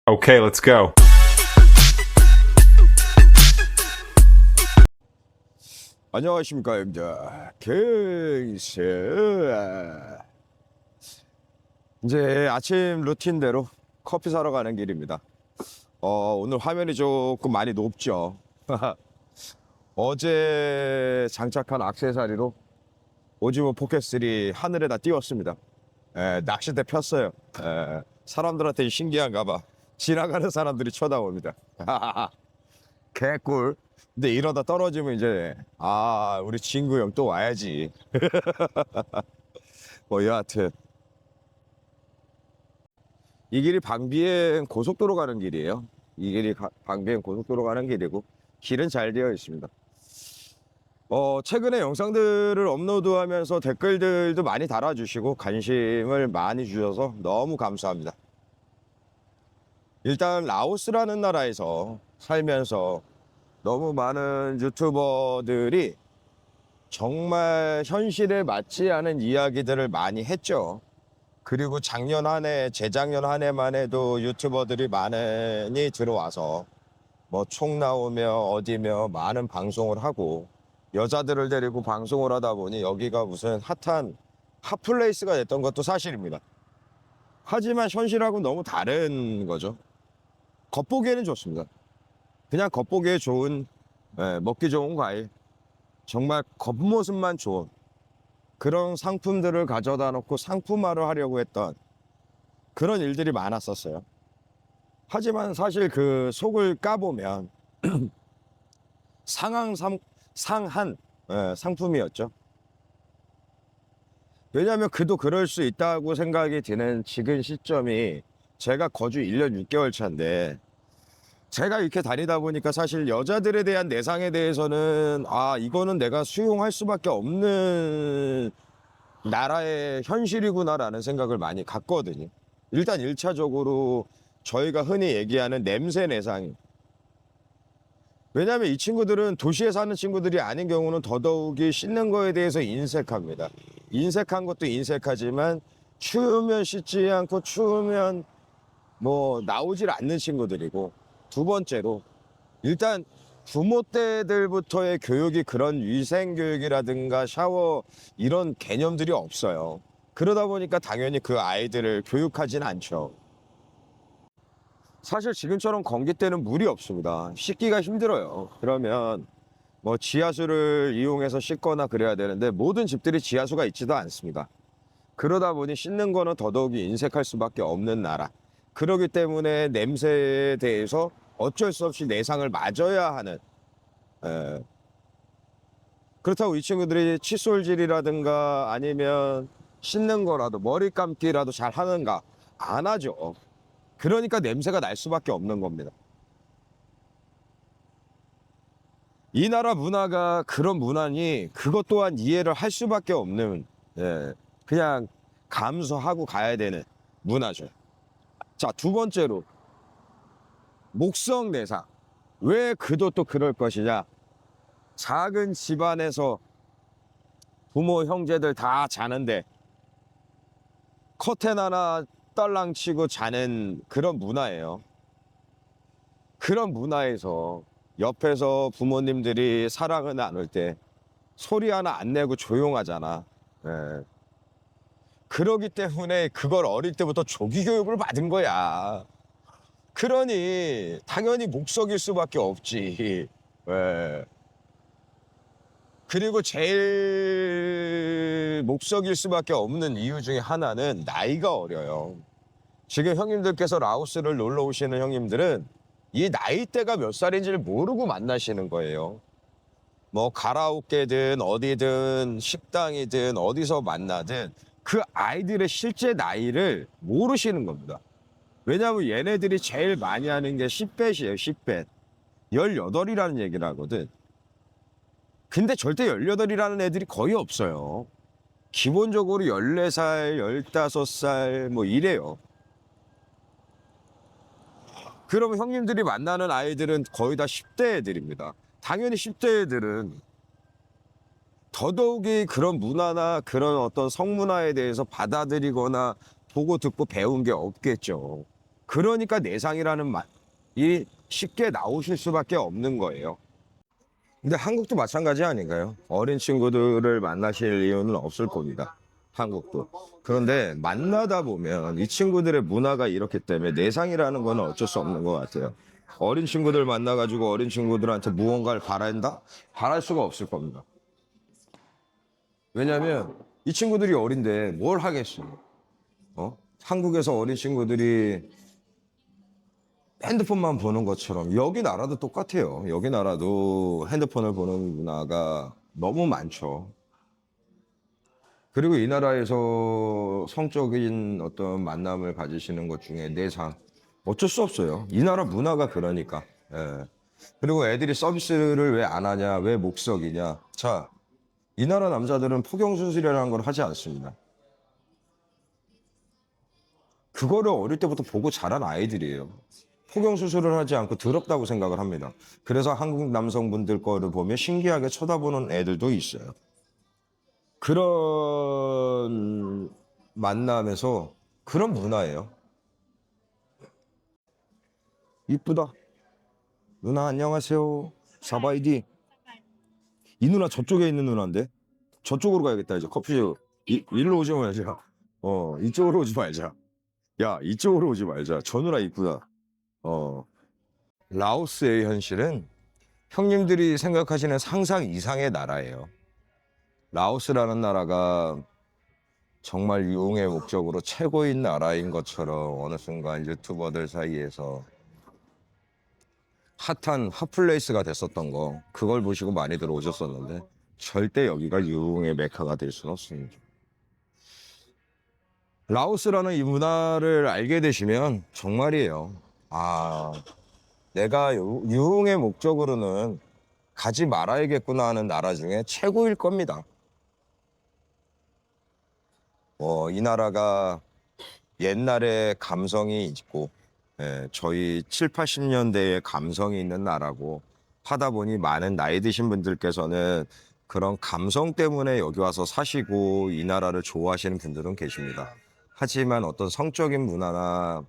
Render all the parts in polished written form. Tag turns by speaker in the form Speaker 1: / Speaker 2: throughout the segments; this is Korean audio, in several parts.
Speaker 1: Okay, let's go.
Speaker 2: 안녕하십니까, 여러분들. 갱스. 이제 아침 루틴대로 커피 사러 가는 길입니다. 오늘 화면이 조금 많이 높죠. 어제 장착한 액세서리로 오지모 포켓3 하늘에다 띄웠습니다. 낚싯대 폈어요. 사람들한테 신기한가 봐. 지나가는 사람들이 쳐다봅니다. 개꿀. 근데 이러다 떨어지면 이제 우리 친구 형 또 와야지. 뭐 여하튼 이 길이 방비행 고속도로 가는 길이에요. 이 길이 방비행 고속도로 가는 길이고 길은 잘 되어 있습니다. 최근에 영상들을 업로드하면서 댓글들도 많이 달아주시고 관심을 많이 주셔서 너무 감사합니다. 일단 라오스라는 나라에서 살면서 너무 많은 유튜버들이 정말 현실에 맞지 않은 이야기들을 많이 했죠. 그리고 작년 한 해, 재작년 한 해만 해도 유튜버들이 많이 들어와서 뭐 총 나오며 어디며 많은 방송을 하고 여자들을 데리고 방송을 하다 보니 여기가 무슨 핫한 핫플레이스가 됐던 것도 사실입니다. 하지만 현실하고 너무 다른 거죠. 겉보기에는 좋습니다. 그냥 겉보기에 좋은, 먹기 좋은 과일, 정말 겉모습만 좋은 그런 상품들을 가져다 놓고 상품화를 하려고 했던 그런 일들이 많았었어요. 하지만 사실 그 속을 까보면 상한 상품이었죠. 왜냐하면 그도 그럴 수 있다고 생각이 드는 지금 시점이 제가 거주 1년 6개월 차인데 제가 이렇게 다니다 보니까 사실 여자들에 대한 내상에 대해서는 이거는 내가 수용할 수밖에 없는 나라의 현실이구나라는 생각을 많이 갖거든요. 일단 1차적으로 저희가 흔히 얘기하는 냄새 내상. 왜냐하면 이 친구들은 도시에 사는 친구들이 아닌 경우는 더더욱이 씻는 거에 대해서 인색합니다. 인색한 것도 인색하지만 추우면 씻지 않고 추우면 뭐 나오질 않는 친구들이고, 두 번째로 일단 부모 때들부터의 교육이 그런 위생 교육이라든가 샤워 이런 개념들이 없어요. 그러다 보니까 당연히 그 아이들을 교육하진 않죠. 사실 지금처럼 건기 때는 물이 없습니다. 씻기가 힘들어요. 그러면 뭐 지하수를 이용해서 씻거나 그래야 되는데 모든 집들이 지하수가 있지도 않습니다. 그러다 보니 씻는 거는 더더욱이 인색할 수밖에 없는 나라. 그러기 때문에 냄새에 대해서 어쩔 수 없이 내상을 맞아야 하는, 그렇다고 이 친구들이 칫솔질이라든가 아니면 씻는 거라도 머리 감기라도 잘 하는가? 안 하죠. 그러니까 냄새가 날 수밖에 없는 겁니다. 이 나라 문화가 그런 문화니 그것 또한 이해를 할 수밖에 없는, 그냥 감수하고 가야 되는 문화죠. 자, 두 번째로 목성 내상. 왜 그도 또 그럴 것이냐? 작은 집안에서 부모 형제들 다 자는데 커튼 하나 딸랑 치고 자는 그런 문화예요. 그런 문화에서 옆에서 부모님들이 사랑을 나눌 때 소리 하나 안 내고 조용하잖아. 예. 그러기 때문에 그걸 어릴 때부터 조기 교육을 받은 거야. 그러니 당연히 목석일 수밖에 없지. 예. 그리고 제일 목석일 수밖에 없는 이유 중에 하나는 나이가 어려요. 지금 형님들께서 라오스를 놀러 오시는 형님들은 이 나이대가 몇 살인지를 모르고 만나시는 거예요. 뭐 가라오케든 어디든 식당이든 어디서 만나든 그 아이들의 실제 나이를 모르시는 겁니다. 왜냐하면 얘네들이 제일 많이 하는 게 10배이에요, 10배. 18이라는 얘기를 하거든. 근데 절대 18이라는 애들이 거의 없어요. 기본적으로 14살, 15살 뭐 이래요. 그러면 형님들이 만나는 아이들은 거의 다 10대 애들입니다. 당연히 10대 애들은 더더욱이 그런 문화나 그런 어떤 성문화에 대해서 받아들이거나 보고 듣고 배운 게 없겠죠. 그러니까 내상이라는 말이 쉽게 나오실 수밖에 없는 거예요. 근데 한국도 마찬가지 아닌가요? 어린 친구들을 만나실 이유는 없을 겁니다. 한국도. 그런데 만나다 보면 이 친구들의 문화가 이렇기 때문에 내상이라는 건 어쩔 수 없는 것 같아요. 어린 친구들 만나가지고 어린 친구들한테 무언가를 바란다? 바랄 수가 없을 겁니다. 왜냐하면 이 친구들이 어린데 뭘 하겠어요? 한국에서 어린 친구들이 핸드폰만 보는 것처럼 여기 나라도 똑같아요. 여기 나라도 핸드폰을 보는 문화가 너무 많죠. 그리고 이 나라에서 성적인 어떤 만남을 가지시는 것 중에 내상 어쩔 수 없어요. 이 나라 문화가 그러니까. 예. 그리고 애들이 서비스를 왜 안 하냐, 왜 목석이냐. 자, 이 나라 남자들은 포경수술이라는 걸 하지 않습니다. 그거를 어릴 때부터 보고 자란 아이들이에요. 포경수술을 하지 않고 더럽다고 생각을 합니다. 그래서 한국 남성분들 거를 보면 신기하게 쳐다보는 애들도 있어요. 그런 만남에서 그런 문화예요. 이쁘다. 누나 안녕하세요. 사바이디. 이 누나 저쪽에 있는 누나인데? 저쪽으로 가야겠다 이제 커피. 일로 오지 말자. 이쪽으로 오지 말자. 야, 이쪽으로 오지 말자. 저 누나 이쁘다. 어. 라오스의 현실은 형님들이 생각하시는 상상 이상의 나라예요. 라오스라는 나라가 정말 유흥의 목적으로 최고인 나라인 것처럼 어느 순간 유튜버들 사이에서 핫한 핫플레이스가 됐었던 거, 그걸 보시고 많이들 오셨었는데 절대 여기가 유흥의 메카가 될 수는 없습니다. 라오스라는 이 문화를 알게 되시면 정말이에요. 아, 내가 유흥의 목적으로는 가지 말아야겠구나 하는 나라 중에 최고일 겁니다. 이 나라가 옛날에 감성이 있고, 저희 7, 80년대에 감성이 있는 나라고 하다 보니 많은 나이 드신 분들께서는 그런 감성 때문에 여기 와서 사시고 이 나라를 좋아하시는 분들은 계십니다. 하지만 어떤 성적인 문화나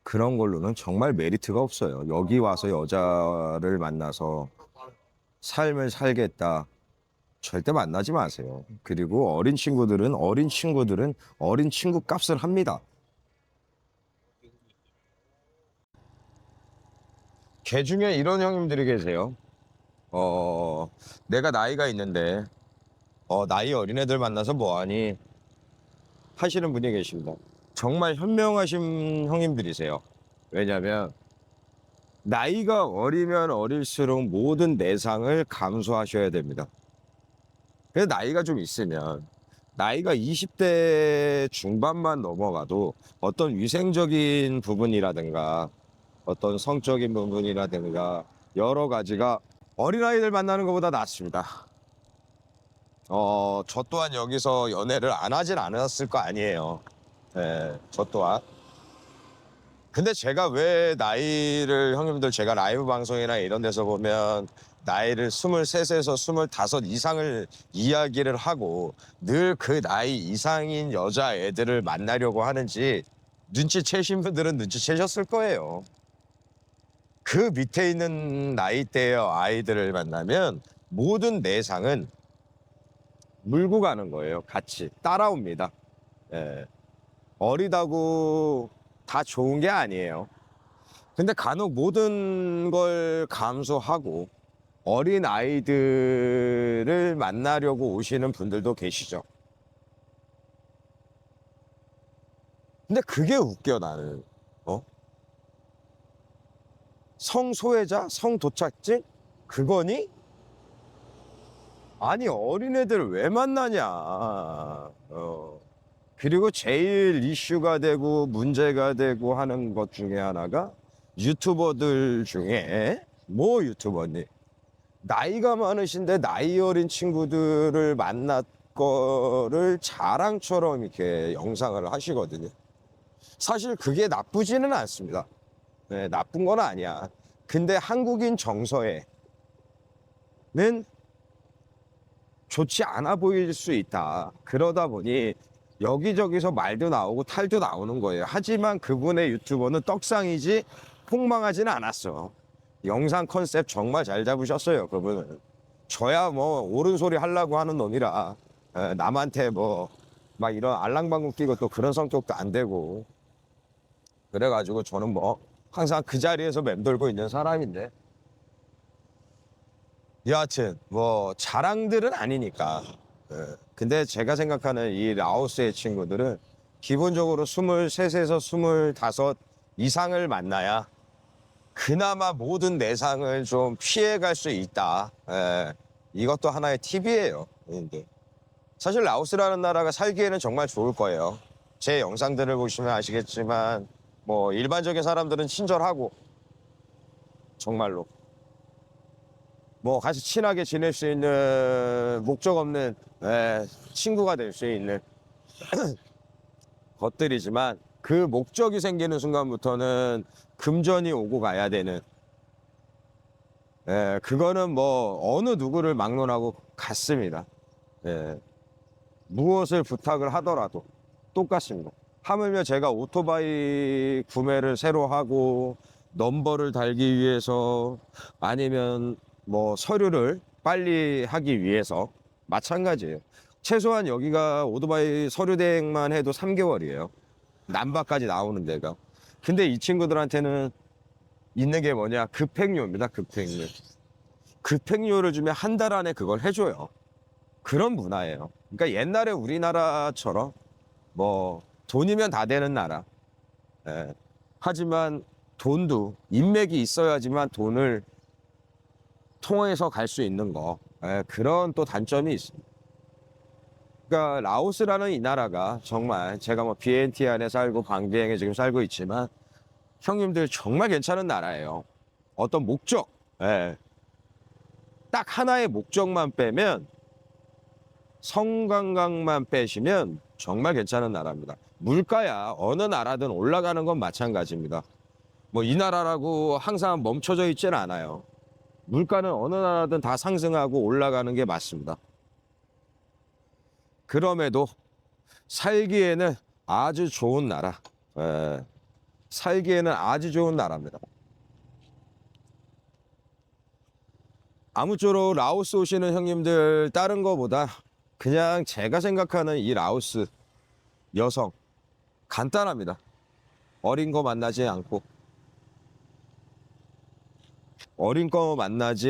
Speaker 2: 그런 걸로는 정말 메리트가 없어요. 여기 와서 여자를 만나서 삶을 살겠다. 절대 만나지 마세요. 그리고 어린 친구들은 어린 친구 값을 합니다. 걔 중에 이런 형님들이 계세요. 내가 나이가 있는데, 나이 어린애들 만나서 뭐하니? 하시는 분이 계십니다. 정말 현명하신 형님들이세요. 왜냐면, 나이가 어리면 어릴수록 모든 내상을 감수하셔야 됩니다. 그래서 나이가 좀 있으면, 나이가 20대 중반만 넘어가도 어떤 위생적인 부분이라든가, 어떤 성적인 부분이라든가, 여러 가지가 어린아이들 만나는 것보다 낫습니다. 저 또한 여기서 연애를 안 하진 않았을 거 아니에요. 저 또한. 근데 제가 왜 나이를, 형님들 제가 라이브 방송이나 이런 데서 보면 나이를 23에서 25 이상을 이야기를 하고 늘 그 나이 이상인 여자애들을 만나려고 하는지 눈치채신 분들은 눈치채셨을 거예요. 그 밑에 있는 나이대의 아이들을 만나면 모든 내상은 물고 가는 거예요. 같이 따라옵니다. 예. 어리다고 다 좋은 게 아니에요. 근데 간혹 모든 걸 감수하고 어린 아이들을 만나려고 오시는 분들도 계시죠. 근데 그게 웃겨 나는. 성소외자, 성도착증? 그거니? 아니 어린애들 왜 만나냐. 그리고 제일 이슈가 되고 문제가 되고 하는 것 중에 하나가 유튜버들 중에 뭐 유튜버니? 나이가 많으신데 나이 어린 친구들을 만났 거를 자랑처럼 이렇게 영상을 하시거든요. 사실 그게 나쁘지는 않습니다. 네, 나쁜 건 아니야. 근데 한국인 정서에는 좋지 않아 보일 수 있다. 그러다 보니 여기저기서 말도 나오고 탈도 나오는 거예요. 하지만 그분의 유튜버는 떡상이지 폭망하지는 않았어. 영상 컨셉 정말 잘 잡으셨어요, 그분은. 저야 뭐 옳은 소리 하려고 하는 놈이라 남한테 뭐 막 이런 알랑방구 끼고 또 그런 성격도 안 되고 그래가지고 저는 뭐 항상 그 자리에서 맴돌고 있는 사람인데 여하튼 뭐 자랑들은 아니니까. 근데 제가 생각하는 이 라오스의 친구들은 기본적으로 23에서 25 이상을 만나야 그나마 모든 내상을 좀 피해갈 수 있다. 이것도 하나의 팁이에요. 근데 사실 라오스라는 나라가 살기에는 정말 좋을 거예요. 제 영상들을 보시면 아시겠지만 뭐 일반적인 사람들은 친절하고 정말로 뭐 같이 친하게 지낼 수 있는 목적 없는 친구가 될 수 있는 것들이지만 그 목적이 생기는 순간부터는 금전이 오고 가야 되는 그거는 뭐 어느 누구를 막론하고 같습니다. 무엇을 부탁을 하더라도 똑같습니다. 하물며 제가 오토바이 구매를 새로 하고 넘버를 달기 위해서 아니면 뭐 서류를 빨리 하기 위해서 마찬가지예요. 최소한 여기가 오토바이 서류 대행만 해도 3개월이에요. 남바까지 나오는 데가. 근데 이 친구들한테는 있는 게 뭐냐? 급행료입니다. 급행료. 급행료를 주면 한 달 안에 그걸 해줘요. 그런 문화예요. 그러니까 옛날에 우리나라처럼 뭐 돈이면 다 되는 나라. 하지만 돈도 인맥이 있어야지만 돈을 통해서 갈 수 있는 거. 그런 또 단점이 있습니다. 그러니까 라오스라는 이 나라가 정말 제가 뭐 비엔티안에 살고 방비행에 지금 살고 있지만 형님들 정말 괜찮은 나라예요. 어떤 목적, 딱 하나의 목적만 빼면 성관광만 빼시면 정말 괜찮은 나라입니다. 물가야 어느 나라든 올라가는 건 마찬가지입니다. 뭐 이 나라라고 항상 멈춰져 있지는 않아요. 물가는 어느 나라든 다 상승하고 올라가는 게 맞습니다. 그럼에도 살기에는 아주 좋은 나라. 살기에는 아주 좋은 나라입니다. 아무쪼록 라오스 오시는 형님들 다른 거보다 그냥 제가 생각하는 이 라오스 여성 간단합니다. 어린 거 만나지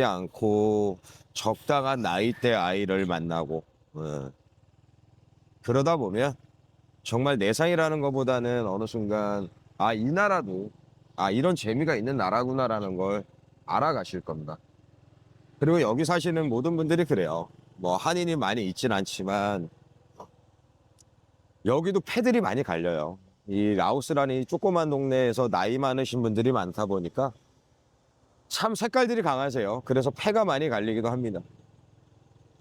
Speaker 2: 않고 적당한 나이대 아이를 만나고 그러다 보면 정말 내상이라는 것보다는 어느 순간 이 나라도 이런 재미가 있는 나라구나라는 걸 알아가실 겁니다. 그리고 여기 사시는 모든 분들이 그래요. 뭐 한인이 많이 있진 않지만 여기도 패들이 많이 갈려요. 이 라오스라는 이 조그만 동네에서 나이 많으신 분들이 많다 보니까 참 색깔들이 강하세요. 그래서 패가 많이 갈리기도 합니다.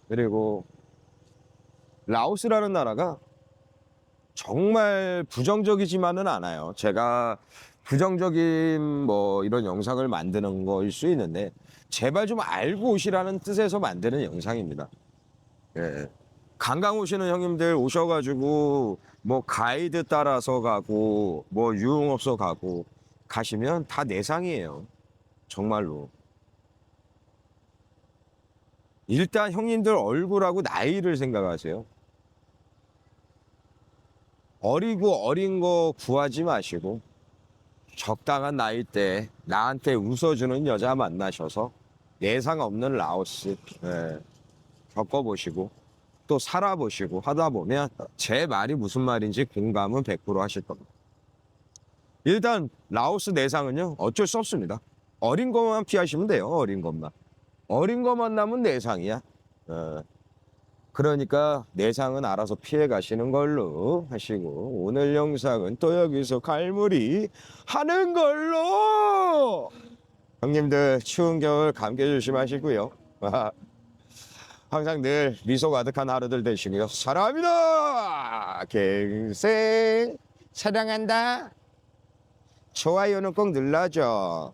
Speaker 2: 그리고 라오스라는 나라가 정말 부정적이지만은 않아요. 제가 부정적인 뭐 이런 영상을 만드는 거일 수 있는데 제발 좀 알고 오시라는 뜻에서 만드는 영상입니다. 관광 오시는 형님들 오셔가지고 뭐 가이드 따라서 가고 뭐 유흥업소 가고 가시면 다 내상이에요. 정말로. 일단 형님들 얼굴하고 나이를 생각하세요. 어리고 어린 거 구하지 마시고 적당한 나이 때 나한테 웃어주는 여자 만나셔서 내상 없는 라오스 겪어보시고 또 살아보시고 하다 보면 제 말이 무슨 말인지 공감은 100% 하실 겁니다. 일단 라오스 내상은요 어쩔 수 없습니다. 어린 것만 피하시면 돼요. 어린 것만. 어린 것 만나면 내상이야. 그러니까 내상은 알아서 피해 가시는 걸로 하시고 오늘 영상은 또 여기서 갈무리 하는 걸로. 형님들 추운 겨울 감기 조심하시고요. 항상 늘 미소 가득한 하루들 되시고요. 사랑합니다. 갱생 사랑한다. 좋아요는 꼭 눌러줘.